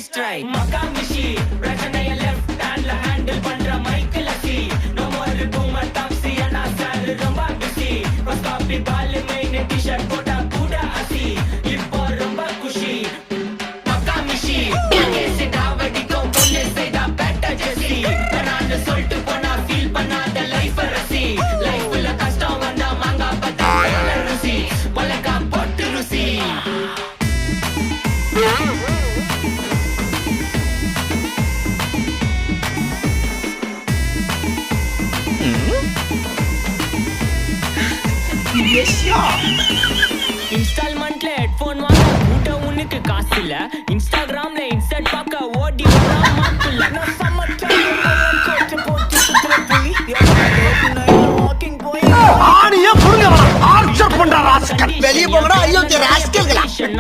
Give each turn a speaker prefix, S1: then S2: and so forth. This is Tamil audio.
S1: twist right. Makamishi, பிரச்சனைய left handல handle பண்ற மைக்கேல் அசி. No more boomer taxi அண்ணா சார் ரொம்ப busy. First copy ball main t-shirt போட்டா கூட அசி. இப்போ ரொம்ப குஷி. Makamishi, கேசி டாவடிக்கும் பொண்ணு செய்தா better ஜெசி. நான் சொல்லிட்டு போனா feel பண்ணாத life ரசி. Lifeல கஷ்டம் வந்தா மாங்கா பத்தா ருசி. பலகா போட்டு ருசி.
S2: 别笑。
S1: இன்ஸ்டால்மெண்ட்ல ஹெட்போன் வாங்க கூட்ட உனக்கு காசு இல்ல. இன்ஸ்டா